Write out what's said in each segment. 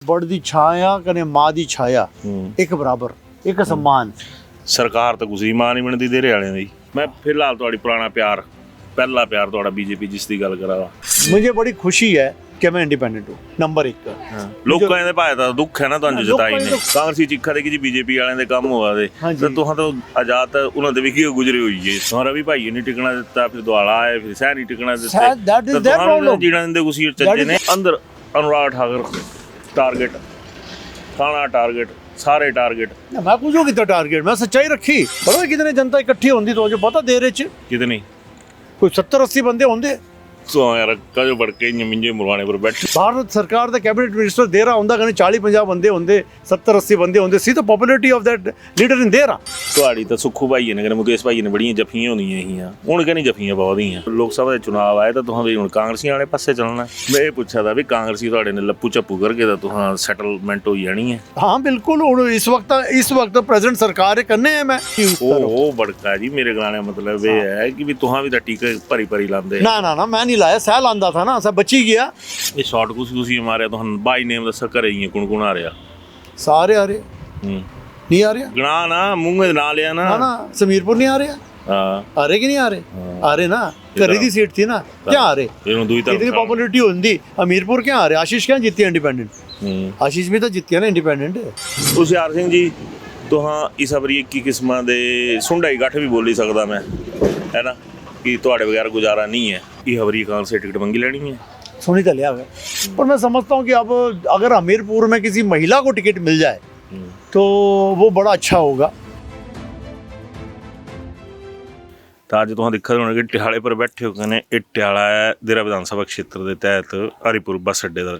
बढ़ती छाया कने मां दी छाया एक बराबर एक सम्मान। सरकार तो कुछ मां नहीं बनती देरे वाले दी। मैं फिलहाल थोड़ी पुराना प्यार पहला प्यार थोड़ा बीजेपी जिस दी गल करा मुझे बड़ी खुशी है कि मैं इंडिपेंडेंट हूँ। नंबर एक लोकां दे भाए दा दुख है ना तुहानू जताई ने कांग्रेसी चिक्खा दे कि जी बीजेपी वाले दे काम होआ दे ते तुहां तो आजाद उन्हां दे भी की गुजरी हुई है। तुहां रवि भाई ने टिकना दिता फिर दुआला आए फिर सह नहीं टिकना दिता दैट इज देयर प्रॉब्लम। जीना दिंदे कुछ चज्जे ने अंदर अनुराग ठाकुर टारगेट खाना टारगेट सारे टारगेट मैं कुछ कितना टारगेट मैं सच्चाई रखी। पता कितने जनता इकट्ठी होंदी तो जो पता देर च कितनी कोई 70-80 बंदे होंदे सो यार कजो बड़के मिंजे मुरवाने पर बैठे भारत सरकार दा कैबिनेट मिनिस्टर देरा होंदा कने 40-50 बंदे होंदे 70-80 बंदे होंदे सी तो popularity of that leader in देरा। ਤੁਹਾਡੀ ਤਾਂ ਸੁੱਖੂ ਭਾਈ ਨੇ ਕਰੇ ਮੁਕੇਸ਼ ਭਾਈ ਨੇ ਬੜੀਆਂ ਜਫੀਆਂ ਹੁੰਦੀਆਂ ਹੀਆਂ ਹੁਣ ਕਹਿੰਦੀ ਜਫੀਆਂ ਬਹੁਤ ਹੀਆਂ। ਲੋਕ ਸਭਾ ਦੇ ਚੁਣਾਵ ਆਏ ਤਾਂ ਤੁਹਾਂ ਵੀ ਹੁਣ ਕਾਂਗਰਸੀਆਂ ਵਾਲੇ ਪਾਸੇ ਚੱਲਣਾ। ਮੈਂ ਇਹ ਪੁੱਛਿਆ ਦਾ ਵੀ ਕਾਂਗਰਸੀ ਤੁਹਾਡੇ ਨੇ ਲੱਪੂ ਚੱਪੂ ਕਰਕੇ ਤਾਂ ਤੁਹਾਂ ਸੈਟਲਮੈਂਟ ਹੋ ਜਾਣੀ ਹੈ। हाँ बिल्कुल इस वक्त प्रेजेंट सरकार करने हैं मैं ਉਹ ਬੜਕਾ ਜੀ ਮੇਰੇ ਗਾਣੇ ਮਤਲਬ ਇਹ ਹੈ ਕਿ ਵੀ ਤੁਹਾਂ ਵੀ ਤਾਂ ਟੀਕੇ ਭਰੀ ਭਰੀ ਲਾਉਂਦੇ। ना ना ना मैं नहीं लाया सह लांदा था ना सब बची गया। ਇਹ ਸ਼ਾਰਟ ਕੁਸੀ ਮਾਰਿਆ ਤੁਹਾਨੂੰ ਬਾਈ ਨੇਮ ਦੱਸ ਘਰੇ ਹੀ ਕੁਣ ਕੁਣ ਆ ਰਿਹਾ सारे आ रहे नहीं आ रहे ਗਣਾ ਨਾ ਮੂੰਹ ਦੇ ਨਾਂ ਲਿਆ ਨਾ ना ना समीरपुर नहीं आ रहे ਹਾਂ आ रहे कि नहीं आ रहे ना घरे दी सीट थी ना क्या आ रहे ਇਹਨੂੰ ਦੂਈ इतनी ਤਰਫ पॉपुलरिटी होती हमीरपुर क्या आ रहे आशीष क्या जीती है इंडिपेंडेंट आशीष भी तो जीती है ना इंडिपेंडेंट। ਹੁਸ਼ਿਆਰ ਸਿੰਘ ਜੀ ਤੁਹਾਂ ਇਸ ਵਾਰੀ 21 ਕਿਸਮਾਂ ਦੇ ਸੁੰਡਾਈ ਗੱਠ ਵੀ ਬੋਲੀ ਸਕਦਾ ਮੈਂ ਹੈ ਨਾ कि ਤੁਹਾਡੇ ਬਗੈਰ ਗੁਜ਼ਾਰਾ नहीं है। ਇਹ ਵਾਰੀ ਕਾਂਗਰਸ से टिकट मंगी लेनी है सुनी तो लिया पर मैं समझता हूँ कि अब अगर हमीरपुर में किसी महिला को टिकट मिल जाए तो वो बड़ा अच्छा होगा। ਤਾਂ ਅੱਜ ਤੁਸੀਂ ਦੇਖਦੇ ਹੋਣਗੇ ਟਿਆਲੇ ਪਰ ਬੈਠੇ ਹੋ ਨੇ ਇਹ ਟਿਆਲਾ ਹੈ ਦੇਰਾ ਵਿਧਾਨ ਸਭਾ ਖੇਤਰ ਦੇ ਤਹਿਤ ਹਰੀਪੁਰ ਬੱਸ ਅੱਡੇ ਦਾ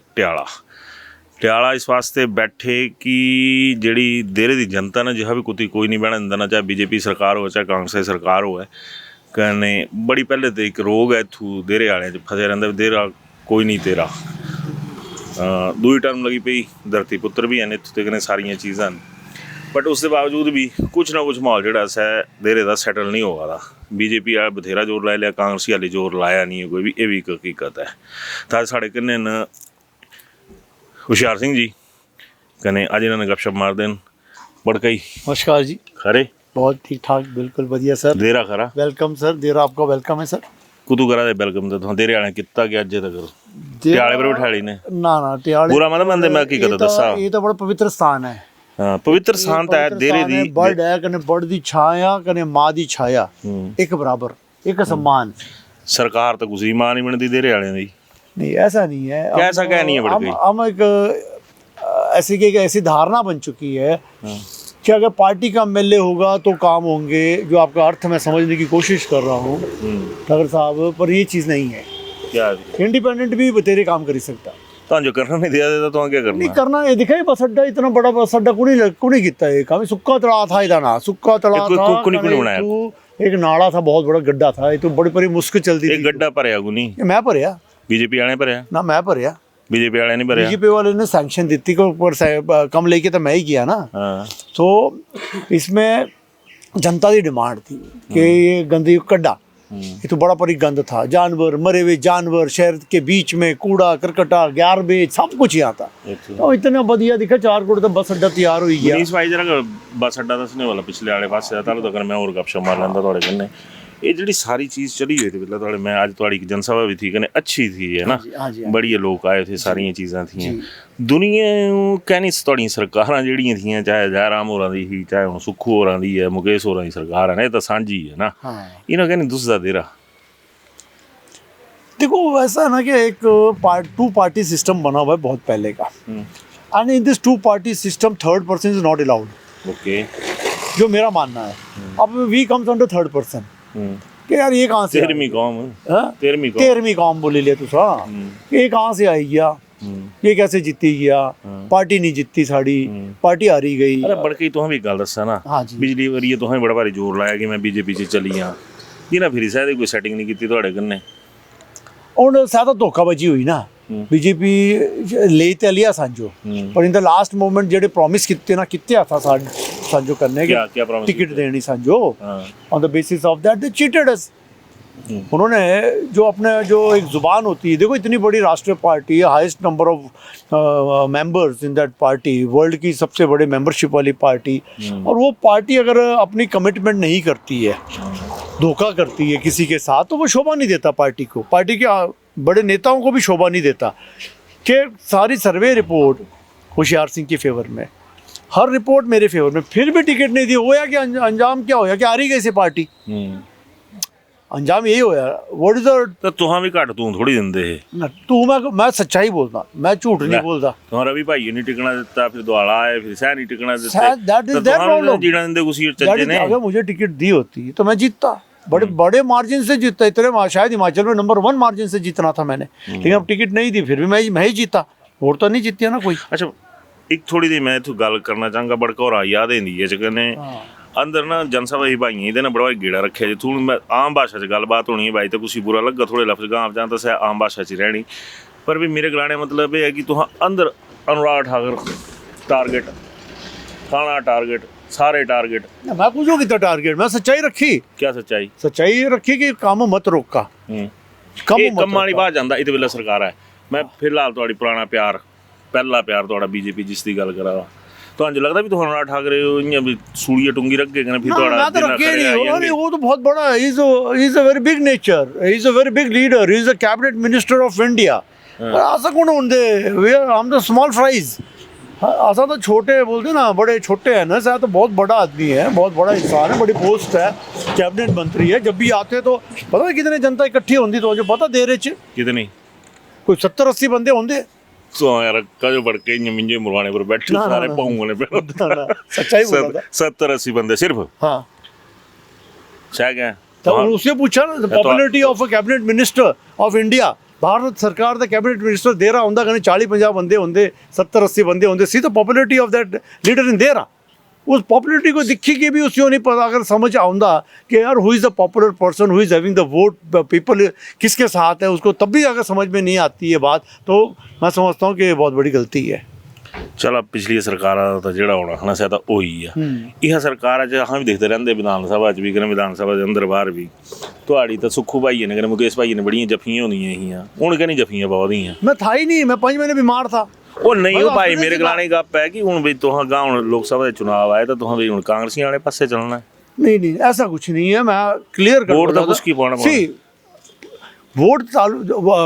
ਟਿਆਲਾ ਇਸ ਵਾਸਤੇ ਬੈਠੇ ਕਿ ਜਿਹੜੀ ਦੇਰੇ ਦੀ ਜਨਤਾ ਨੇ ਜਿਹਾ ਵੀ ਕੋਈ ਨਹੀਂ ਬਹਿਣਾ ਦਿੰਦਾ ਨਾ ਚਾਹੇ ਬੀਜੇਪੀ ਸਰਕਾਰ ਹੋਵੇ ਚਾਹੇ ਕਾਂਗਰਸ ਸਰਕਾਰ ਹੋਵੇ ਕਹਿੰਦੇ ਬੜੀ ਪਹਿਲੇ ਤੇ ਇੱਕ ਰੋਗ ਹੈ ਇੱਥੋਂ ਦੇਰੇ ਵਾਲਿਆਂ 'ਚ ਫਸਿਆ ਰਹਿੰਦਾ ਦੇਰਾ ਕੋਈ ਨਹੀਂ ਤੇਰਾ ਦੂਈ ਟਰਮ ਲੱਗੀ ਪਈ ਧਰਤੀ ਪੁੱਤਰ ਵੀ ਹਨ ਇੱਥੋਂ ਤੱਕ ਨੇ ਸਾਰੀਆਂ ਚੀਜ਼ਾਂ ਬਟ ਉਸ ਦੇ ਬਾਵਜੂਦ ਵੀ ਕੁਛ ਨਾ ਕੁਛ ਮਾਹੌਲ ਜਿਹੜਾ ਸੈ ਦੇਰੇ ਦਾ ਸੈਟਲ ਨਹੀਂ ਹੋਗਾ ਦਾ। ਬੀਜੇਪੀ ਆ ਬਥੇਰਾ ਜ਼ੋਰ ਲਾ ਲਿਆ ਕਾਂਗਰਸੀ ਹਾਲੇ ਜ਼ੋਰ ਲਾਇਆ ਨਹੀਂ ਕੋਈ ਵੀ ਇਹ ਵੀ ਇੱਕ ਹਕੀਕਤ ਹੈ। ਤਾਂ ਸਾਡੇ ਕਿੰਨੇ ਨ ਹੁਸ਼ਿਆਰ ਸਿੰਘ ਜੀ ਕਹਿੰਦੇ ਅੱਜ ਇਹਨਾਂ ਨੇ ਗੱਪਸ਼ਪ ਮਾਰ ਦੇਣ बड़कई नमस्कार जी खरे बहुत ठीक ठाक बिल्कुल बढ़िया सर देरा खरा वेलकम सर देरा आपका वेलकम है सर कुतू करा दे वेलकम तो देरे वाले कितना कि अज तक टियाले पर बिठाली ने ना ना टियाले पूरा मतलब मंदे मैं की कहता दसा ये तो बड़ा पवित्र स्थान है। हां पवित्र स्थान ता है देरे दी बर्ड है कने बर्ड दी छाया कने मां दी छाया एक बराबर एक सम्मान। सरकार तो कुछ मां नहीं बनती देरे वाले दी नहीं ऐसा नहीं है कैसा क्या नहीं है बड़कई हम एक ऐसी धारणा बन चुकी है कि अगर पार्टी का एमएलए होगा तो काम होंगे जो आपका अर्थ मैं समझने की कोशिश कर रहा हूँ ठाकर साहब पर ये चीज़ नहीं है। क्या इंडिपेंडेंट भी तेरे काम कर सकता तो जो करना नहीं दिया देता तो क्या करना नहीं करना ये दिखा बस अड्डा इतना बड़ा बस अड्डा कुणी किता है काम सुक्का तला था इधर ना सुक्का तला था बनाया एक नाला था बहुत बड़ा गड्ढा था ये तो बड़ी बड़ी मुश्किल चलती थी। गड्ढा भरया को नहीं मैं भरया बीजेपी वाले भरया ना मैं भरया बीजेपी वाले नहीं भरया बीजेपी वाले ने सैंक्शन दी को कम लेके तो मैं ही किया ना। तो इसमें जनता की डिमांड थी कि ये गंदगी कड्डा ये तो बड़ा बड़ी गंद था जानवर मरे हुए जानवर शहर के बीच में कूड़ा करकटा गार्बेज सब कुछ यहाँ था। तो इतना बढ़िया दिखा 4 करोड़ का बस अड्डा तैयार हो गया। इस भाई जरा बस अड्डा दसने वाला पिछले वाले पास आता तो अगर मैं और गपशप मार लेंदा थोड़े कन्ने ये जी सारी चीज़ चली हुई थी मतलब थोड़े मैं आज थोड़ी जनसभा भी थी कने अच्छी थी है ना बड़ी लोग आए थे सारिया चीज़ां थी दुनिया कहनी थोड़ी सरकारां जड़ियां थी चाहे जयराम होरां दी ही चाहे हुण सुखू होरां दी है मुकेश होरां दी सरकार है ना ये तो सांझी है ना इन्हों कहनी दुसदा देरा। देखो ऐसा है ना कि एक 2 पार्टी सिस्टम बना हुआ है बहुत पहले का and in this 2 party system third person is not allowed okay जो मेरा मानना है। अब we comes under third person कि यार ये कहाँ से 13वीं कौम बोली ले तुसा ये कहाँ से आई गया ये कैसे जीती गया पार्टी नहीं जीती साड़ी पार्टी हारी गई। अरे बड़कई तुहां भी गल दसा ना पिछली बारी तुहां बड़ा भारी जोर लाया कि मैं बीजेपी से चली हाँ जिन्हें फिर शायद कोई सैटिंग नहीं की थोड़े कन्ने और ज्यादा धोखाबाजी हुई ना बीजेपी ले तो लिया सांजो पर इन द लास्ट मोमेंट जेडे प्रॉमिस किते ना किते था सांजो करने के टिकट देनी सांजो on the basis of that they cheated us उन्होंने जो अपने जो एक ज़ुबान होती है, देखो इतनी बड़ी राष्ट्रीय पार्टी है, highest number of members in that party, world की सबसे बड़े मेंबरशिप वाली पार्टी, और वो पार्टी अगर अपनी कमिटमेंट नहीं करती है, धोखा करती है किसी के साथ, तो वो शोभा नहीं देता पार्टी को, पार्टी के बड़े नेताओं को भी शोभा नहीं देता। कि सारी सर्वे रिपोर्ट होशियार सिंह के फेवर में, हर रिपोर्ट मेरे फेवर में, फिर भी टिकट नहीं दी। होया कि अंजाम क्या होया कि हारी गई सी पार्टी, अंजाम यही होया। व्हाट इज द तो तुहां भी घट तू थोड़ी दिंदे है तू, मैं सच्चाई बोलता, मैं झूठ नहीं बोलता। तुम्हारा भी भाई नहीं टिकना दिता, फिर दुआला आए, फिर सह नहीं टिकना दिता, दैट इज देयर प्रॉब्लम। जीना दिंदे कुछ चज्जे ने। अगर मुझे टिकट दी होती तो मैं जीतता, बड़े बड़े मार्जिन से जीतता, इतने शायद हिमाचल में नंबर 1 मार्जिन से जीतना था मैंने, लेकिन अब टिकट नहीं दी, फिर भी मैं ही जीता। वोट तो नहीं जीती है ना कोई। अच्छा, एक थोड़ी दी मैं इत्थों गल करना चाहूँगा, बड़कौरा याद हिंदी च कन्नै अंदर ना जनसभा ही भाइयों ਇਹਦੇ ਨਾਲ बड़ा गेड़ा रखे जी। थोड़ी मैं आम भाषा च गलबात होनी है भाई, तो कुछ बुरा लगा थोड़े लफ्ज गांव जान, तो सह आम भाषा च रहनी, पर भी मेरे गलाने मतलब ये है कि तुहां अंदर अनुराग ठाकुर टारगेट, थाना टारगेट, सारे टारगेट। मैं कुछ कितना टारगेट, मैं सच्चाई रखी। क्या सच्चाई? सच्चाई रखी कि काम मत रोका, कम वाली बात जांदा इते वेले सरकार है। मैं फिलहाल तुहाड़ी पुराना प्यार, पहला प्यार तुहाड़ा बीजेपी जिस दी गल करा, ਤੁਹਾਨੂੰ लगदा भी तुहां ठाकरे इयां भी सूड़ियां टुंगी रख के फिर तुहाड़ा ना रखे नहीं। अरे वो तो बहुत बड़ा, he is a very big nature, he is a very big leader, he is a cabinet minister of India. ऐसा कौन होंदे, वी आर हम द स्मॉल फ्राइज, ऐसा तो छोटे बोलते ना, बड़े छोटे हैं ना, तो बहुत बड़ा आदमी है, बहुत बड़ा इंसान है, बड़ी पोस्ट है, कैबिनेट मंत्री है। जब भी आते तो पता है कितने जनता इकट्ठी होंदी, तो जो पता देर च कितनी, कोई 70-80 बंदे होंगे। तो यार कजो बढ़ के मिंजे मुरवाने पर बैठे सारे पाऊंगे पे सच्चाई बोला था। 70-80 बंदे सिर्फ। हाँ, क्या क्या तो उससे पूछा ना, popularity of a cabinet minister of India, Bharat सरकार का कैबिनेट मिनिस्टर दे रहा होंदा कने 40-50 बंदे होंदे, 70-80 बंदे होंदे, see the popularity of that leader in देरा। उस पॉपुलरिटी को दिखी के भी उसको नहीं पता, अगर समझ आउंदा कि यार who is the popular person, who is having the vote, people किसके साथ है, उसको तब भी अगर समझ में नहीं आती है बात, तो मैं समझता हूँ कि ये बहुत बड़ी गलती है। चल पिछली सरकार ਦਾ ਜਿਹੜਾ ਹੋਣਾ ਹਨਾ ਸਾ ਤਾਂ ਉਹੀ ਆ। ਇਹ ਸਰਕਾਰ ਅੱਜ ਹਾਂ ਵੀ ਦੇਖਦੇ ਰਹਿੰਦੇ ਵਿਧਾਨ ਸਭਾ 'ਚ ਵੀ, ਕਹਿੰਦੇ ਵਿਧਾਨ ਸਭਾ ਦੇ ਅੰਦਰ ਬਾਹਰ ਵੀ, ਤੁਹਾਡੀ ਤਾਂ ਸੁੱਖੂ ਭਾਈ ਨੇ, ਕਹਿੰਦੇ ਮੁਕੇਸ਼ ਭਾਈ ਨੇ ਬੜੀਆਂ ਜੱਫੀਆਂ ਹੁੰਦੀਆਂ ਸੀਆਂ, ਹੁਣ ਕਹਿੰਦੀ ਜੱਫੀਆਂ ਬਹੁਤ ਹੀਆਂ। मैं था ही नहीं, मैं 5 महीने बीमार था। ਉਹ ਨਹੀਂ ਉਹ ਭਾਈ ਮੇਰੇ ਗਲਾਣੇ ਗੱਪ ਹੈ ਕਿ ਹੁਣ ਵੀ ਤੁਹਾਂ ਗਾ ਹੁਣ ਲੋਕ ਸਭਾ ਦੇ ਚੁਣਾਵ ਆਏ ਤਾਂ ਤੁਹਾਂ ਵੀ ਹੁਣ ਕਾਂਗਰਸੀਆਂ ਵਾਲੇ ਪਾਸੇ ਚੱਲਣਾ। नहीं ऐसा कुछ नहीं है, मैं क्लियर कर वोट तो कुछ की पाना सी वोट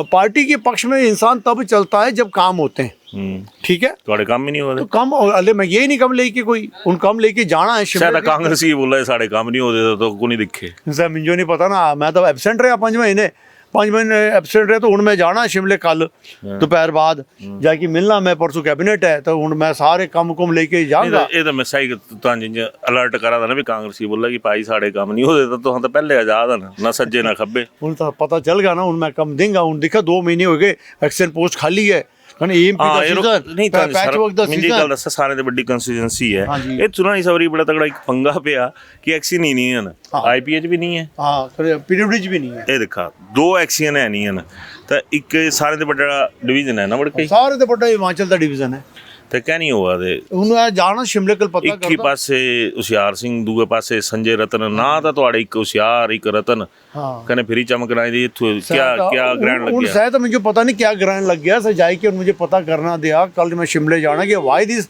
पार्टी के पक्ष में इंसान तब चलता है जब काम होते हैं, ठीक है। ਤੁਹਾਡੇ ਕੰਮ ਹੀ ਨਹੀਂ ਹੋਦੇ तो कम, अरे मैं यही नहीं कम लेके कोई उन कम लेके जाना है शायद कांग्रेस ही बोला साढ़े काम नहीं होते तो को नहीं दिखे। सर मुझे नहीं पता ना, मैं तो एबसेंट रहा 5 महीने एबसेंट रहे, तो हूँ मैं जाना शिमले कल दोपहर बाद जाके मिलना, मैं परसों कैबिनेट है, तो हूँ मैं सारे कम कुम लेके जाऊंगा। ये तो मैं सही अलर्ट करा था ना भी कांग्रेसी बोला कि भाई साढ़े काम नहीं होते, तो तो पहले आजाद है ना सज्जे ना खब्बे। हूँ तो पता चल गया ना, हूँ मैं कम देंगा। हूँ देखा 2 महीने हो गए, एक्शन पोस्ट खाली है, सारे ते बड़ी कंस्टिट्यूएंसी है, ये चुनावी सवरी बड़ा तगड़ा एक पंगा पिया कि एक्शन ही नहीं है ना, आईपीएच भी नहीं है, पीडब्ल्यूडी भी नहीं है। ये देखा 2 एक्शन है नहीं है ना, तो एक सारे ते बड़ा डिवीजन है ना, बड़ के सारे ते बड़ा हिमाचल का डिवीजन है। ਤੇ ਕਹਿ ਨਹੀਂ ਹੋਆ ਦੇ ਹੁਣ ਜਾਣਾ ਸ਼ਿਮਲੇ ਕੋਲ ਪਤਾ ਕਰਦਾ, ਇੱਕ ਪਾਸੇ ਹੁਸ਼ਿਆਰ ਸਿੰਘ, ਦੂਏ ਪਾਸੇ ਸੰਜੇ ਰਤਨ, ਨਾ ਤਾਂ ਤੁਹਾਡੇ ਇੱਕ ਹੁਸ਼ਿਆਰ ਇੱਕ ਰਤਨ, ਕਹਿੰਦੇ ਫਿਰੀ ਚਮਕਣਾ ਦੀ ਇੱਥੋਂ क्या ग्रहण लग गया। शायद मुझे पता नहीं क्या ग्रहण लग गया, सर जाए कि मुझे पता करना दिया, कल मैं शिमले जाना कि why this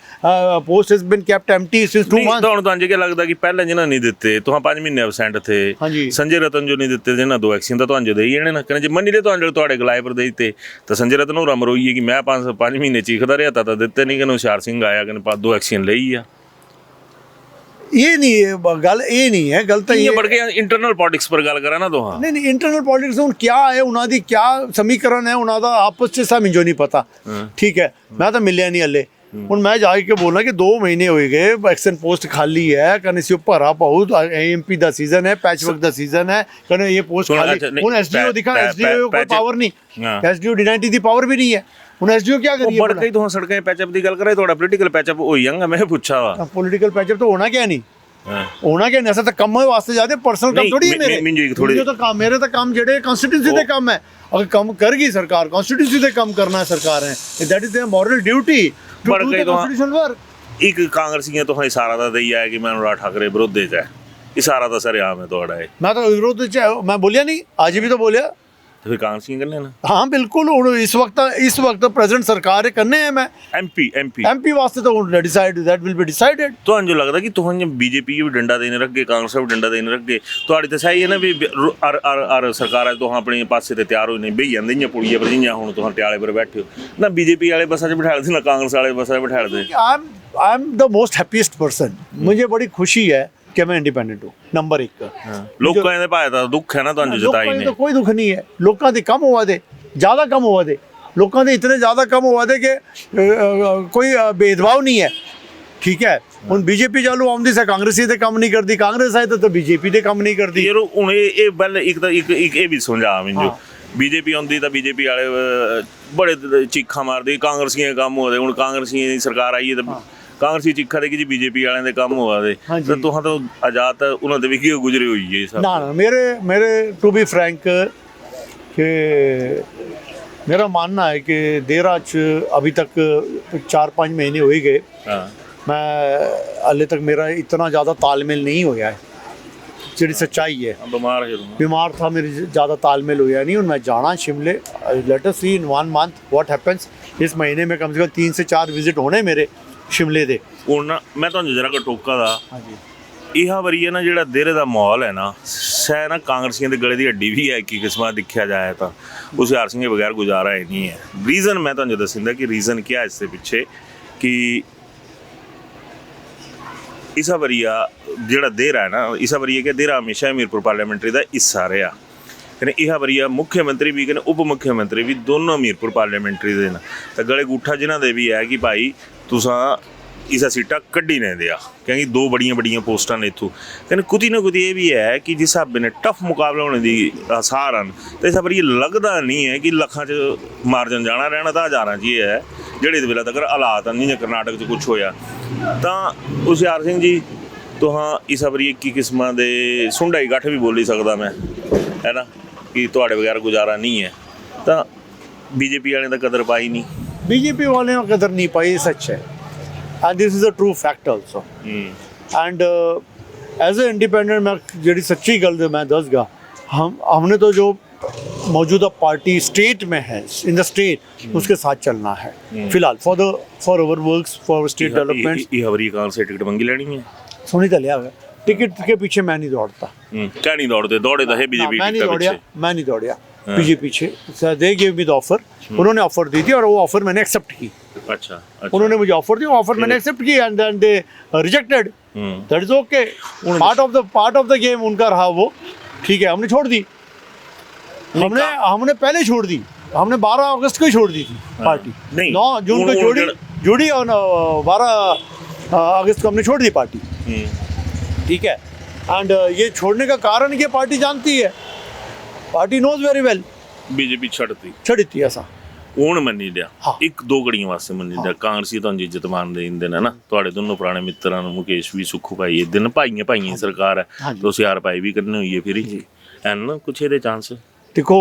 post has been kept empty since 2 months. ਤੁਹਾਨੂੰ ਤਾਂ ਕੀ ਲੱਗਦਾ ਕਿ ਪਹਿਲਾਂ ਜਿਹਨਾਂ ਨਹੀਂ ਦਿੱਤੇ ਤੁਹਾਂ 5 ਮਹੀਨੇ ਐਬਸੈਂਟ ਥੇ, ਸੰਜੇ ਰਤਨ ਜੋ ਨਹੀਂ ਦਿੱਤੇ ਜਿਹਨਾਂ 2 ਐਕਸ਼ਨ ਤਾਂ ਤੁਹਾਨੂੰ ਦੇ ਹੀ ਜਾਣੇ ਨਾ, ਕਹਿੰਦੇ ਜੇ ਮੰਨੀ ਲੈ ਤੁਹਾਡੇ ਗਲਾਏ ਪਰ ਦੇ ਦਿੱਤੇ, ਤਾਂ ਸੰਜੇ ਰਤਨ ਨੂੰ ਰਮ ਰੋਈਏ ਕਿ ਮੈਂ 5 ਮਹੀਨੇ ਚੀਖਦਾ ਰਿਹਾ ਤਾਂ ਦਿੱਤੇ ਨਹੀਂ, ਕਹਿੰਦੇ ਹੁਸ਼ਿਆਰ ਸਿੰਘ ਆਇਆ ਕਹਿੰਦੇ 2 ਐਕਸ਼ਨ ਲਈ ਆ। ये नहीं है गल, ये नहीं है गलत, ये बढ़ के इंटरनल पॉलिटिक्स पर गल करा ना तो। हाँ नहीं इंटरनल पॉलिटिक्स हूँ क्या है, उन्हों दी क्या समीकरण है उन्हों दा आपस च, सा मुझे नहीं पता, ठीक है। मैं तो मिलिया नहीं हले, हूँ मैं जाके बोलना कि 2 महीने हो गए, एक्शन पोस्ट खाली है, कने से भरा पाऊ, एमपी का सीजन है, पैच वर्क का सीजन है, कने ये पोस्ट खाली। हूँ एसडीओ दिखा, एसडीओ को पावर नहीं, एसडीओ डिनाइटी की पावर भी नहीं है, ਹੁਣ ਐਸਡੀਓ ਕੀ ਕਰੀਏ? ਬੜ ਕਈ ਤੋਂ ਸੜਕਾਂ ਪੈਚਅਪ ਦੀ ਗੱਲ ਕਰੇ, ਤੁਹਾਡਾ ਪੋਲੀਟੀਕਲ ਪੈਚਅਪ ਹੋਈ ਜਾਂਗਾ, ਮੈਂ ਪੁੱਛਾ ਵਾ ਪੋਲੀਟੀਕਲ ਪੈਚਅਪ ਤਾਂ ਹੋਣਾ ਕਿਆ ਨਹੀਂ, ਹੋਣਾ ਕਿਆ ਨਹੀਂ, ਅਸਾਂ ਤਾਂ ਕੰਮ ਵਾਸਤੇ ਜਾਦੇ, ਪਰਸਨਲ ਕੰਮ ਥੋੜੀ ਹੈ ਮੇਰੇ, ਜੋ ਤਾਂ ਕੰਮ ਮੇਰੇ ਤਾਂ ਕੰਮ ਜਿਹੜੇ ਕਨਸਟੀਟਿਊਂਸੀ ਦੇ ਕੰਮ ਹੈ, ਅਗਰ ਕੰਮ ਕਰਗੀ ਸਰਕਾਰ, ਕਨਸਟੀਟਿਊਂਸੀ ਦੇ ਕੰਮ ਕਰਨਾ ਹੈ ਸਰਕਾਰ ਹੈ, that is their moral duty to do the constitutional work. ਇੱਕ ਕਾਂਗਰਸੀਆਂ ਤੋਂ ਇਸ਼ਾਰਾ ਦਾ ਦਈ ਆਇਆ ਕਿ ਮੈਂ अनुराग ठाकरे ਵਿਰੋਧੇ ਚ ਹੈ, इशारा तो सर आम है थोड़ा है, मैं तो विरोध मैं बोलिया नहीं, आज भी तो बोलिया। तो फिर कांग्रेसी करने ना। हाँ बिल्कुल, और इस वक्त प्रेजेंट सरकार करने हैं। मैं एमपी वास्ते तो decide that will be decided. तो जो लगता कि तुम बीजेपी भी डंडा देने रख गए, कांग्रेस भी डंडा देने रख गए, तो तो सही है ना भी अर सरकार तो अपने पासे ते तैयार हो नहीं बही जाते इं पुड़िया पर जियां हुण तुम ट्याले पर बैठे हो ना, बीजेपी वाले बसा च बिठा देते ना कांग्रेस वाले बसा च बिठा देते। I am the most happiest person, मुझे बड़ी खुशी है कि मैं इंडिपेंडेंट हूँ। नंबर 1 लोगों ने भाई तो दुख है ना तुहानू जिताई ने, तो कोई दुख नहीं है। लोगों के कम हुआ दे, ज़्यादा कम हुआ दे, लोगों के इतने ज़्यादा कम हुआ दे कि कोई भेदभाव नहीं है। ठीक है, ਹੁਣ बीजेपी चालू आउंदी से कांग्रेसी ते काम नहीं करती, कांग्रेस आए तो बीजेपी ते काम नहीं करती। ਯਾਰ ਹੁਣ ਇਹ ਬਲ ਇੱਕ ਇਹ ਵੀ ਸਮਝਾ ਮੈਨੂੰ, बीजेपी ਆਉਂਦੀ ਤਾਂ बीजेपी ਵਾਲੇ ਬੜੇ ਚੀਖਾਂ ਮਾਰਦੇ ਕਾਂਗਰਸੀਆਂ ਕੰਮ ਹੋਦੇ, ਹੁਣ ਕਾਂਗਰਸੀਆਂ ਦੀ ਸਰਕਾਰ ਆਈ ਹੈ ਤਾਂ ਕਾਂਗਰਸੀ ਚੀਖਾ ਦੇ ਕਿ ਜੀ बीजेपी ਵਾਲਿਆਂ ਦੇ ਕੰਮ ਹੋਆ ਦੇ, ਤਾਂ ਤੁਹਾਂ ਤਾਂ ਆਜ਼ਾਦ ਤਾਂ ਉਹਨਾਂ ਦੇ ਵੀ ਕੀ ਗੁਜ਼ਰੇ ਹੋਈ ਹੈ ਸਭ। ਨਾ मेरे टू बी फ्रैंक कि मेरा मानना है कि देरा अभी तक 4-5 महीने हो ही गए, मैं हाले तक मेरा इतना ज़्यादा तालमेल नहीं होया है, जी सच्चाई है। बीमार था, मेरी ज़्यादा तालमेल होया नहीं, और मैं जाना शिमले, let us see in 1 month what happens. इस महीने में कम से कम 3 से 4 विजिट होने मेरे शिमले दे। ਹੁਣ ਨਾ ਮੈਂ ਤੁਹਾਨੂੰ ਜਰਾ ਕੁ ਟੋਕਾ ਦਾ ਇਹ ਵਾਰੀ ਹੈ ਨਾ, ਜਿਹੜਾ ਦੇਰੇ ਦਾ ਮਾਹੌਲ ਹੈ ਨਾ, ਸੈ ਨਾ ਕਾਂਗਰਸੀਆਂ ਦੇ ਗਲੇ ਦੀ ਹੱਡੀ ਵੀ ਹੈ ਕਿ ਕਿਸਮਾਂ ਦੇਖਿਆ ਜਾਏ ਤਾਂ ਹੁਸ਼ਿਆਰ ਸਿੰਘ ਦੇ ਬਗੈਰ ਗੁਜ਼ਾਰਾ ਹੀ ਨਹੀਂ ਹੈ। ਰੀਜ਼ਨ ਮੈਂ ਤੁਹਾਨੂੰ ਦੱਸਿੰਦਾ ਕਿ ਰੀਜ਼ਨ ਕੀ ਹੈ ਇਸ ਦੇ ਪਿੱਛੇ, ਕਿ ਇਸਾ ਵਰੀਆ ਜਿਹੜਾ ਦੇਰਾ ਹੈ ਨਾ, ਇਸਾ ਵਰੀਆ ਕਿ ਦੇਰਾ ਹਮੇਸ਼ਾ ਹਮੀਰਪੁਰ ਪਾਰਲੀਮੈਂਟਰੀ ਦਾ ਹਿੱਸਾ ਰਿਹਾ, ਕਹਿੰਦੇ ਇਹ ਵਰੀਆ ਮੁੱਖ ਮੰਤਰੀ ਵੀ ਕਹਿੰਦੇ ਉਪ ਮੁੱਖ ਮੰਤਰੀ ਵੀ ਦੋਨੋਂ ਹਮੀਰਪੁਰ ਪਾਰਲੀਮੈਂਟਰੀ ਦੇ ਨੇ, ਤਾਂ ਗਲੇ ਗੁੱਠਾ ਜਿਨ੍ਹਾਂ ਦੇ ਵੀ ਹੈ ਕਿ ਭਾਈ ਤੁਸਾਂ ਇਸਾ ਸੀਟਾਂ ਕੱਢੀ ਨੇ ਦਿਆ, ਕਿਉਂਕਿ 2 ਬੜੀਆਂ ਪੋਸਟਾਂ ਨੇ ਇੱਥੋਂ, ਕਹਿੰਦੇ ਕੁਝ ਨਾ ਕੁਝ ਇਹ ਵੀ ਹੈ ਕਿ ਜਿਸ ਹਿਸਾਬ ਨੇ ਟਫ ਮੁਕਾਬਲਾ ਹੋਣੇ ਦੀ ਆਸਾਰ ਹਨ, ਤਾਂ ਇਸ ਵਾਰੀ ਲੱਗਦਾ ਨਹੀਂ ਹੈ ਕਿ ਲੱਖਾਂ 'ਚ ਮਾਰਜਨ ਜਾਣਾ ਰਹਿਣਾ ਤਾਂ ਹਜ਼ਾਰਾਂ 'ਚ ਹੀ ਹੈ ਜਿਹੜੇ ਇਸ ਵੇਲੇ ਤੱਕ ਹਾਲਾਤ ਹਨ। ਜਿਵੇਂ ਕਰਨਾਟਕ 'ਚ ਕੁਛ ਹੋਇਆ, ਤਾਂ ਹੁਸ਼ਿਆਰ ਸਿੰਘ ਜੀ ਤੁਹਾਂ ਇਸ ਵਾਰੀ 21 ਕਿਸਮਾਂ ਦੇ ਸੁੰਡਾਈ ਗੱਠ ਵੀ ਬੋਲੀ ਸਕਦਾ ਮੈਂ, ਹੈ ਨਾ, ਕਿ ਤੁਹਾਡੇ ਬਗੈਰ ਗੁਜ਼ਾਰਾ ਨਹੀਂ ਹੈ, ਤਾਂ बीजेपी वाले ਤਾਂ ਕਦਰ ਪਾਈ ਨਹੀਂ, बीजेपी वाले ने कदर नहीं पाई, सच है, and this is a true fact also। and as a independent मैं जी सच्ची गल मैं दसगा, हमने तो जो मौजूदा पार्टी स्टेट में है, इन द स्टेट उसके साथ चलना है फिलहाल, for our works, for state development. ये हवरी कहाँ से टिकट मंगी लेनी है, सुनी तो लिया, टिकट के पीछे मैं नहीं दौड़ता। क्या नहीं दौड़ते, दौड़े तो है बीजेपी, मैं नहीं दौड़िया बीजेपी पीछे। They give me the offer, उन्होंने ऑफर दी थी और वो ऑफर मैंने एक्सेप्ट की। अच्छा। उन्होंने मुझे ऑफर दी, ऑफर मैंने एक्सेप्ट की, and then they rejected, that is okay, part of the game उनका रहा वो, ठीक है, हमने छोड़ दी, हमने पहले छोड़ दी, हमने 12 अगस्त को ही छोड़ दी थी पार्टी, 9 जून को जुड़ी और 12 अगस्त को हमने छोड़ दी पार्टी, ठीक है। एंड ये छोड़ने का कारण ये पार्टी जानती है, party knows very well BJP छड़ती ऐसा ਹੁਣ ਮੰਨੀ ਲਿਆ। 1-2 ਘੜੀਆਂ ਵਾਸਤੇ ਮੰਨੀ ਲਿਆ, ਕਾਂਗਰਸੀ ਤੁਹਾਨੂੰ ਇੱਜ਼ਤ ਮਾਨ ਦੇ ਦਿੰਦੇ ਨੇ ਨਾ, ਤੁਹਾਡੇ ਦੋਨੋਂ ਪੁਰਾਣੇ ਮਿੱਤਰਾਂ ਨੂੰ ਮੁਕੇਸ਼ ਵੀ ਸੁੱਖੂ ਭਾਈ ਇਹ ਦਿਨ ਭਾਈਆਂ ਸਰਕਾਰ ਹੈ, ਤੁਸੀਂ ਯਾਰ ਭਾਈ ਵੀ ਕਰਨੇ ਹੋਈ ਹੈ ਫਿਰ ਹੀ ਐਨ ਕੁਛ ਇਹਦੇ ਚਾਂਸ। देखो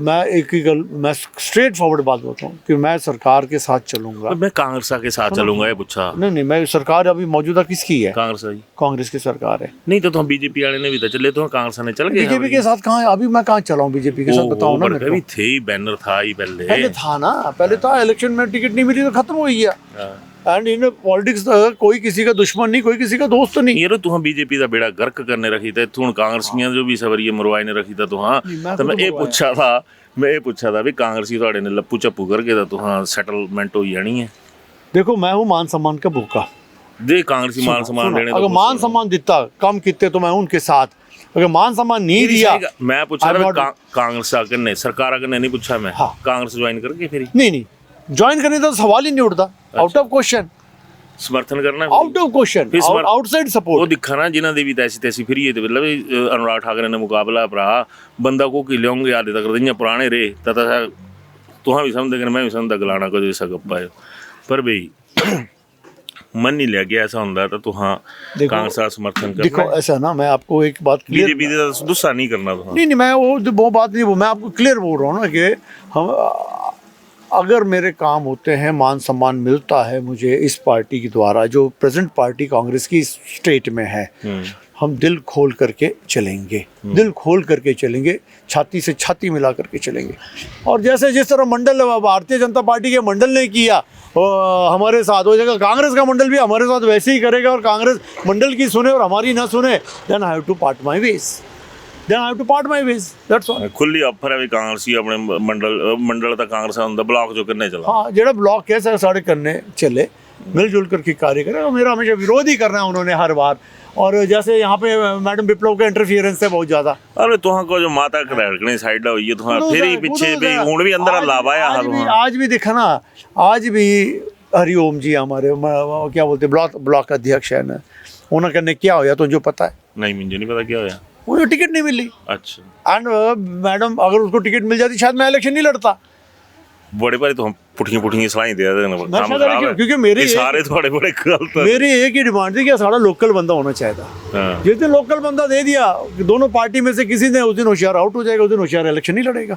मैं एक ही गल, मैं स्ट्रेट फॉरवर्ड बात बताता हूँ कि मैं सरकार के साथ चलूंगा, मैं कांग्रेस के साथ चलूंगा, ये पूछा नहीं मैं सरकार अभी मौजूदा किसकी है, कांग्रेस की सरकार है। नहीं तो बीजेपी वाले ने भी तो चले, तो कांग्रेस ने चल गए बीजेपी के साथ कहाँ, अभी मैं कहाँ चला हूँ बीजेपी के साथ, बताओ ना मेरे को। थे बैनर था ही पहले था ना, पहले था, इलेक्शन में टिकट नहीं मिली तो खत्म हो गया। एंड इन पॉलिटिक्स कोई किसी का दुश्मन नहीं, कोई किसी का दोस्त नहीं। यार तू बीजेपी का बेड़ा गर्क करने रखी था, तू कांग्रेसियां जो भी सवरिये मरवाई ने रखी था, तो हाँ तो मैं ये पूछा था भी कांग्रेसी थोड़े ने लप्पू चप्पू करके तो हाँ सेटलमेंट हो जानी है। देखो मैं हूँ मान सम्मान का भूखा, दे कांग्रेसी मान सम्मान देने, अगर मान सम्मान देता कम कितने तो मैं उनके साथ, अगर मान सम्मान नहीं दिया, मैं पूछा कांग्रेस ने सरकार ने नहीं पूछा, मैं कांग्रेस ज्वाइन करके फिर नहीं ज्वाइन करने का सवाल ही नहीं उठता, आउट ऑफ क्वेश्चन, समर्थन करना out of question, outside support. वो दिखा ना जिन्हों ने भी तैसी फिर ये मतलब अनुराग ठाकरे ने मुकाबला भरा बंदा को कि लियाऊंगे आदे तक इं पुराने रे तथा तुहाँ भी समझते मैं भी समझता गलाना को जैसा गप्पा है, पर भाई मन नहीं लिया गया, ऐसा होता तो तुहाँ कांग्रेस का समर्थन करना। देखो ऐसा ना, मैं आपको एक बात बीजेपी गुस्सा नहीं करना, नहीं मैं वो बात नहीं, मैं आपको क्लियर बोल रहा हूँ ना कि हम अगर मेरे काम होते हैं, मान सम्मान मिलता है मुझे इस पार्टी के द्वारा, जो प्रेजेंट पार्टी कांग्रेस की स्टेट में है, हम दिल खोल करके चलेंगे, दिल खोल करके चलेंगे, छाती से छाती मिला करके चलेंगे। और जैसे जिस तरह मंडल भारतीय जनता पार्टी के मंडल ने किया हमारे साथ, हो जाएगा कांग्रेस का मंडल भी हमारे साथ वैसे ही करेगा, और कांग्रेस मंडल की सुने और हमारी ना सुने, then I have to part my ways, then I have to part my ways, that's all। खुली ऑफर है भी कांग्रेसी अपने मंडल तक कांग्रेस अंदर ब्लॉक जो करने चला। हाँ, जेड़ा ब्लॉक है साढ़े करने चले, मिलजुल करके कार्य करें। और मेरा हमेशा विरोध ही करना है उन्होंने हर बार। और जैसे यहाँ पे मैडम विप्लव का इंटरफियरेंस है बहुत ज्यादा। अरे तुहां को जो माता कड़कने साइड हुई है तुहां फिर ही पीछे भी हुन भी अंदर लावा है आज भी देखा ना, आज भी हरिओम जी हमारे क्या बोलते ब्लॉक अध्यक्ष है ना, उन्होंने करने क्या होया तुझे पता है? नहीं, मुझे नहीं पता क्या होया। उन्हें टिकट नहीं मिली। अच्छा। एंड मैडम अगर उसको टिकट मिल जाती शायद मैं इलेक्शन नहीं लड़ता। बड़े बारी तो हम पुठियां सलाही दे देना काम खराब है, क्योंकि मेरे सारे थोड़े बड़े गलत है। मेरी एक ही डिमांड थी कि सारा लोकल बंदा होना चाहिए था। जिस दिन लोकल बंदा दे दिया, दोनों पार्टी में से किसी ने उस दिन होशियार आउट हो जाएगा, उस दिन होशियार इलेक्शन नहीं लड़ेगा।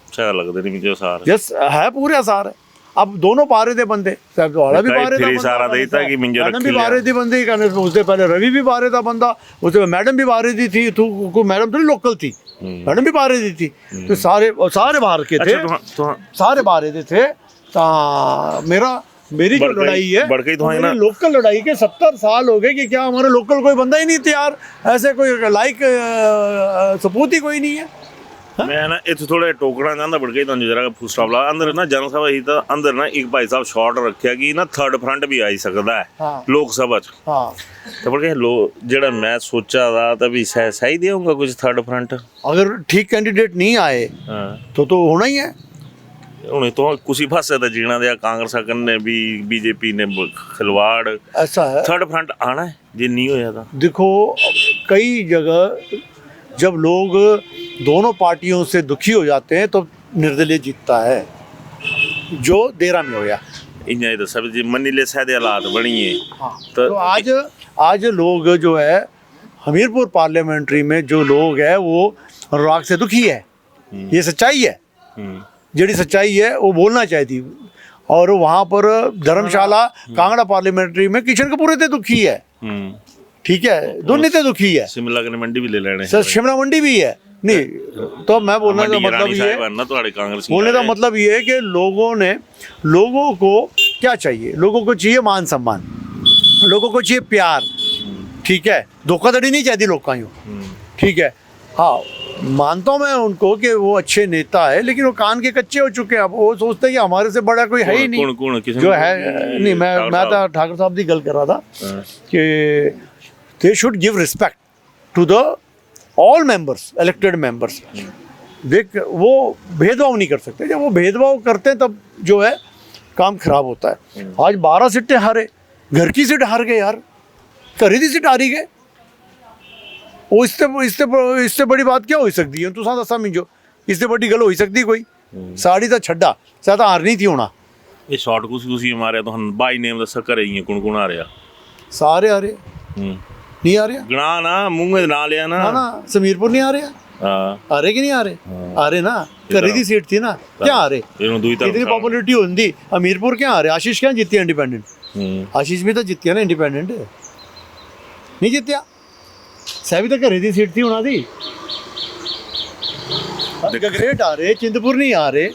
अच्छा लगता नहीं मुझे सारा। यस है, पूरे आसार है। अब दोनों पा रहे थे बंदे, साहब वाला भी पा रहे था, सारा देता कि मिंजर मैडम भी पा रही थी बंदे, उससे पहले रवि भी पा रहा था बंदा, उससे मैडम भी पा रही थी, तो मैडम थोड़ी लोकल थी, मैडम भी पा रही थी। तो सारे बाहर के थे, सारे बाहर रहे थे। मेरी जो लड़ाई है, मेरी लोकल लड़ाई के 70 साल हो गए कि क्या हमारे लोकल कोई बंदा ही नहीं तैयार, ऐसे कोई लाइक सपूत ही कोई नहीं है। मैं ना इत्थे थोड़े टोकना चाहता बड़के तुम जरा फुल स्टॉप ला अंदर ना जन सभा ही तो अंदर ना एक भाई साहब शॉर्ट रखा कि ना थर्ड फ्रंट भी आई सकता है। हाँ। लोक सभा च। हाँ। तो बड़के जेड़ा मैं सोचा था तभी सही देऊंगा कुछ थर्ड फ्रंट, अगर ठीक कैंडिडेट नहीं आए। हाँ। तो होना ही है। उन्हें तो कुछ पासे तो जीना दिया, कांग्रेस ने भी बीजेपी ने खिलवाड़, ऐसा है। थर्ड फ्रंट आना है जे नहीं होया था। देखो कई जगह जब लोग दोनों पार्टियों से दुखी हो जाते हैं तो निर्दलीय जीतता है, जो देरा में होया। इन्हें तो सब जी मनीले सादे हालात बनी है। हाँ। तो आज लोग जो है हमीरपुर पार्लियामेंट्री में जो लोग है वो राग से दुखी है। ये सच्चाई है, जेडी सच्चाई है वो बोलना चाहिए। और वहाँ पर धर्मशाला कांगड़ा पार्लियामेंट्री में किशन कपूर इतने दुखी है, ठीक है, दोनों इतने दुखी है। शिमला की मंडी भी ले लेने सर, शिमला मंडी भी है नहीं। तो मैं बोलने का मतलब ये है, बोलने का मतलब ये है कि लोगों को क्या चाहिए? लोगों को चाहिए मान सम्मान, लोगों को चाहिए प्यार, ठीक है, धोखाधड़ी नहीं चाहिए लोग का यूँ, ठीक है। हाँ, मानता हूँ मैं उनको कि वो अच्छे नेता है, लेकिन वो कान के कच्चे हो चुके हैं। अब वो सोचते हैं कि हमारे से बड़ा कोई है ही नहीं जो है। नहीं, मैं तो ठाकुर साहब की गल कर रहा था कि they should give respect to the all members, elected members। देख, वो भेदभाव नहीं कर सकते। जब वो भेदभाव करते हैं तब जो है काम खराब होता है। आज 12 सीटें हारे, घर की सीट हार गए यार, घरे की सीट हारी गए। वो इससे बड़ी बात क्या हो सकती है? तुसा दसा मिंजो, इससे बड़ी गल हो सकती कोई? साड़ी तो छड्डा, साथ हारनी थी होना। ये शॉर्ट कुछ मारे तो हम बाई नेम दस कर रही है, कौन आ रहा? सारे आ रहे, नहीं आ रहा गणा ना मुंह में ना लिया ना समीरपुर नहीं आ रहा। आ रहे कि नहीं आ रहे? आ रहे ना, घरे की सीट थी ना, क्या आ रहे? इतनी पॉपुलरिटी होती, हमीरपुर क्या आ रहे? आशीष क्या जीती इंडिपेंडेंट? आशीष भी तो जीती ना इंडिपेंडेंट, नहीं जीतिया? सह भी तो घरे की सीट थी उन्हों की। गगरेट आ रहे, चिंतपुर नहीं आ रहे,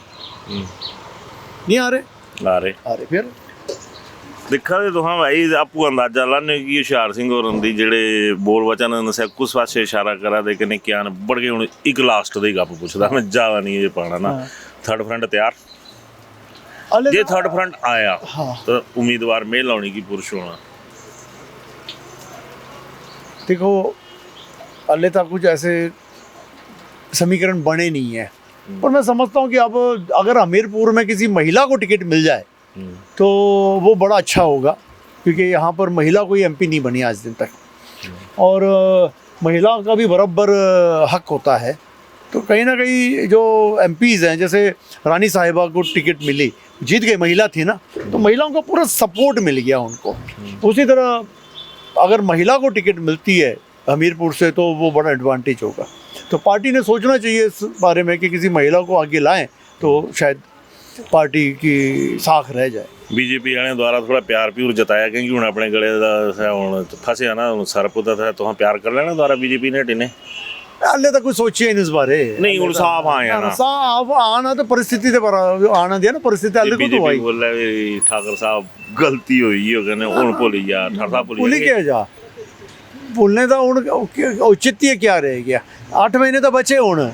नहीं आ रहे फिर देखा तो हाँ भाई आपू अंदाजा लाने कि हुशियार सिंह और जेडे बोल वचन दसिया कुछ पासे इशारा करा दे कि क्या बढ़ गए। हूँ एक लास्ट का गप पूछता, मैं ज्यादा नहीं ये पाना ना। थर्ड फ्रंट तैयार जे थर्ड फ्रंट आया तो उम्मीदवार मेल आने की पुरुष होना। देखो अल्ले तक कुछ ऐसे समीकरण बने नहीं है, पर मैं समझता हूँ कि अब अगर हमीरपुर में किसी महिला को टिकट मिल जाए तो वो बड़ा अच्छा होगा, क्योंकि यहाँ पर महिला कोई एमपी नहीं बनी आज दिन तक, और महिला का भी बराबर हक होता है। तो कहीं ना कहीं जो एमपीज़ हैं, जैसे रानी साहिबा को टिकट मिली, जीत गई, महिला थी ना, तो महिलाओं का पूरा सपोर्ट मिल गया उनको। उसी तरह अगर महिला को टिकट मिलती है हमीरपुर से तो वो बड़ा एडवांटेज होगा। तो पार्टी ने सोचना चाहिए इस बारे में कि किसी महिला को आगे लाएं तो शायद पार्टी की साख रह जाए। ਬੀਜੇਪੀ ਵਾਲਿਆਂ ਦੁਆਰਾ ਥੋੜਾ ਪਿਆਰ ਪਿਉਰ ਜਤਾਇਆ ਕਿਉਂਕਿ ਹੁਣ ਆਪਣੇ ਗਲੇ ਦਾ ਹੁਣ ਫਸਿਆ ਨਾ ਹੁਣ ਸਰ ਪੁੱਤਾ ਤਾਂ ਤੁਹਾਂ ਪਿਆਰ ਕਰ ਲੈਣਾ ਦੁਆਰਾ ਬੀਜੇਪੀ ਨੇ ਢਿਨੇ हाले तक कुछ सोचिए नहीं इस बारे। नहीं ਹੁਣ ਸਾਫ ਆਇਆ ਨਾ साफ आना तो परिस्थिति से आना दिया ना परिस्थिति हाले को तो ਬੀਜੇਪੀ भाई ਬੋਲ ਰਿਹਾ ਵੀ ਠਾਕਰ ਸਾਹਿਬ ਗਲਤੀ ਹੋਈ ਹੋ ਕਹਿੰਦੇ ਹੁਣ ਭੁੱਲ ਜਾ ਠਾਕਰ ਸਾਹਿਬ ਭੁੱਲ भूल क्या जा भूलने का हूँ औचित्य क्या रह गया। 8 महीने तो बचे हूँ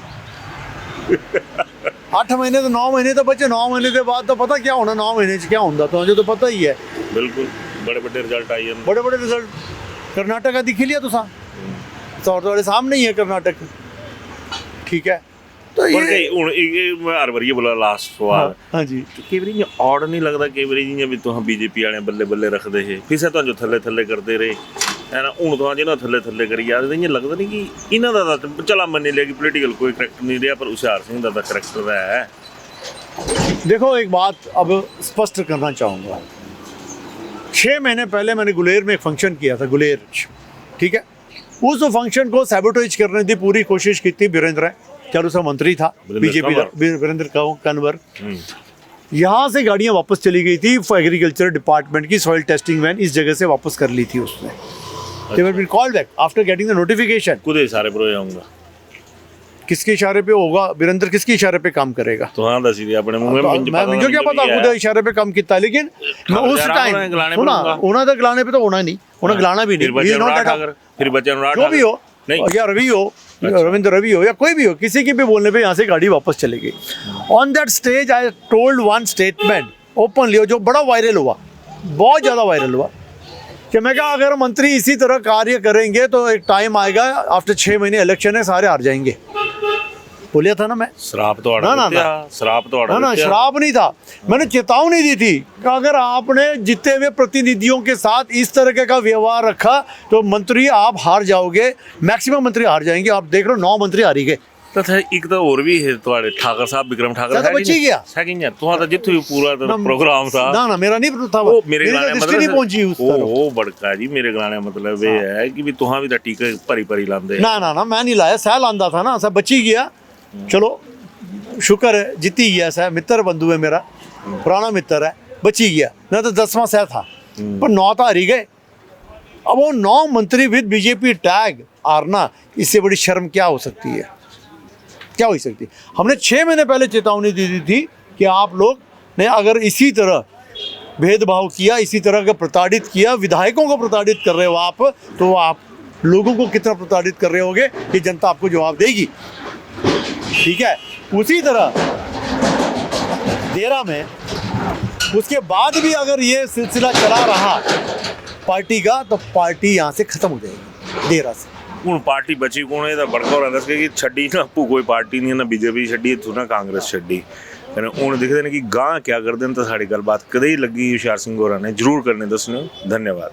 8 महीने तो 9 महीने तो बचे 9 महीने के बाद तो पता क्या होना 9 महीने च क्या होता तो तो पता ही है। ਬਿਲਕੁਲ बड़े बड़े रिजल्ट आई ਜਾਂਦੇ बड़े बड़े रिजल्ट कर्नाटक का दिख लिया तुसा ਤੁਹਾਡੇ ਸਾਹਮਣੇ ਹੀ ਹੈ ਕਰਨਾਟਕ ਠੀਕ ਹੈ ਤਾਂ ਪਰ ਇਹ ਕਈ ਹੁਣ ਇਹ ਮੈਂ ਹਰ ਵਾਰੀ ਇਹ ਬੋਲਾ ਲਾਸਟ ਸਵਾਲ ਹਾਂਜੀ ਕਈ ਵਾਰੀ ਜਿਹਾ ਔੜ ਨਹੀਂ ਲੱਗਦਾ ਕਈ ਵਾਰੀ ਜਿਹਾ ਵੀ ਤੁਹਾਂ ਬੀਜੇਪੀ ਵਾਲਿਆਂ ਬੱਲੇ ਬੱਲੇ ਰੱਖਦੇ ਹੈ ਕਿਸੇ ਤਾਂ ਜੋ ਥੱਲੇ ਥੱਲੇ ਕਰਦੇ ਰਹੇ ਹੈ ਨਾ ਹੁਣ ਤਾਂ ਜਿਹਨਾਂ ਥੱਲੇ ਥੱਲੇ ਕਰੀ ਜਾਂਦੇ ਇਹ ਲੱਗਦਾ ਨਹੀਂ ਕਿ ਇਹਨਾਂ ਦਾ ਤਾਂ ਚਲਾ ਮੰਨ ਲਿਆ ਕਿ ਪੋਲੀਟੀਕਲ ਕੋਈ ਕਰੈਕਟਰ ਨਹੀਂ ਰਿਹਾ ਪਰ ਹੁਸ਼ਿਆਰ ਸਿੰਘ ਦਾ ਤਾਂ ਕਰੈਕਟਰ ਹੈ। देखो एक बात अब स्पष्ट करना चाहूँगा 6 महीने पहले मैंने गुलेर में एक फंक्शन किया था गुलेर ठीक है उस फंक्शन को सैबोटेज करने की पूरी कोशिश की थी वीरेंद्र चालू सा मंत्री था बीजेपी का वीरेंद्र कंवर यहाँ से गाड़ियाँ वापस चली गई थी एग्रीकल्चर डिपार्टमेंट की सॉइल टेस्टिंग वैन इस जगह से वापस कर ली थी उसने they were been called back after getting the notification खुद सारे प्रो आऊँगा किसके इशारे पे होगा वीरेंद्र किसके इशारे पे काम करेगा तो हाँ दसी दिया अपने मुंह में मैं मुझे क्या पता खुद इशारे पे काम किया लेकिन मैं उस टाइम सुना उन्होंने तो गलाने पे तो होना नहीं उन्हें गलाना भी नहीं फिर बच्चे जो भी हो या रवि हो रविंद्र रवि हो या कोई भी हो किसी की भी बोलने पे यहाँ से गाड़ी वापस चली गई। On that stage I told one statement openly जो बड़ा वायरल हुआ बहुत ज़्यादा वायरल हुआ कि मैं कहा अगर मंत्री इसी तरह कार्य करेंगे तो एक टाइम आएगा आफ्टर 6 महीने इलेक्शन है सारे हार जाएंगे बोलिया था ना मैं शराब तो शराब तो ना शराब नहीं था मैंने चेतावनी दी थी कि अगर आपने जीते हुए प्रतिनिधियों के साथ इस तरह का व्यवहार रखा तो मंत्री आप हार जाओगे मैक्सिमम मंत्री हार जाएंगे। आप देख रहे हो 9 मंत्री हारी गए ਤਾਂ ਇੱਕ ਤਾਂ ਹੋਰ ਵੀ ਹੈ ਤੁਹਾਡੇ ਠਾਕਰ ਸਾਹਿਬ ਵਿਕਰਮ ਠਾਕਰ ਸਾਹਿਬ ਬਚੀ ਗਿਆ ਸੈਕਿੰਡ ਤੁਹਾਡਾ ਜਿੱਥੇ ਪੂਰਾ ਪ੍ਰੋਗਰਾਮ था ਨਾ ਮੇਰਾ ਨਹੀਂ था ਉਹ ਮੇਰੇ ਗਾਣੇ ਮਤਲਬ ਨਹੀਂ ਪਹੁੰਚੀ ਉਸ ਤਰ੍ਹਾਂ ਉਹ ਬੜਕਾ ਜੀ ਮੇਰੇ ਗਾਣੇ ਮਤਲਬ ਇਹ ਹੈ ਕਿ ਵੀ ਤੁਹਾਂ ਵੀ ਤਾਂ ਟੀਕੇ ਭਰੀ ਭਰੀ ਲਾਉਂਦੇ ਨਾ ਮੈਂ नहीं लाया सह लांदा था ना सब बची गया चलो शुक्र है जीती गया सह मित्र बंधु है मेरा पुराना मित्र है बची गया ना तो 10वां सह था पर 9 तो हारी गए। अब वो 9 मंत्री विद बीजेपी टैग हारना इससे बड़ी शर्म क्या हो सकती है क्या हो सकती है। हमने 6 महीने पहले चेतावनी दी थी कि आप लोग ने अगर इसी तरह भेदभाव किया इसी तरह का प्रताड़ित किया विधायकों को प्रताड़ित कर रहे हो आप तो आप लोगों को कितना प्रताड़ित कर रहे होगे ये जनता आपको जवाब देगी ठीक है। उसी तरह देरा में उसके बाद भी अगर ये सिलसिला चला रहा पार्टी का तो पार्टी यहाँ से ख़त्म हो जाएगी देरा से। ਹੁਣ ਪਾਰਟੀ ਬਚੀ ਕੋਣ ਇਹਦਾ ਬੜਕਾ ਹੋ ਰਿਹਾ ਕਿ ਛੱਡੀ ਨਾ ਭੂ ਕੋਈ ਪਾਰਟੀ ਨਹੀਂ ਨਾ ਬੀਜੇਪੀ ਛੱਡੀ ਇੱਥੋਂ ਨਾ ਕਾਂਗਰਸ ਛੱਡੀ ਹੁਣ ਦਿਖਦੇ ਨੇ ਕਿ ਗਾਂ ਕਿਆ ਕਰਦੇ ਨੇ ਤਾਂ ਸਾਡੀ ਗੱਲਬਾਤ ਕਦੇ ਹੀ ਲੱਗੀ ਹੁਸ਼ਿਆਰ ਸਿੰਘ ਹੋਰਾਂ ਨੇ ਜ਼ਰੂਰ ਕਰਨੇ ਦੱਸਣੋ ਧੰਨਵਾਦ।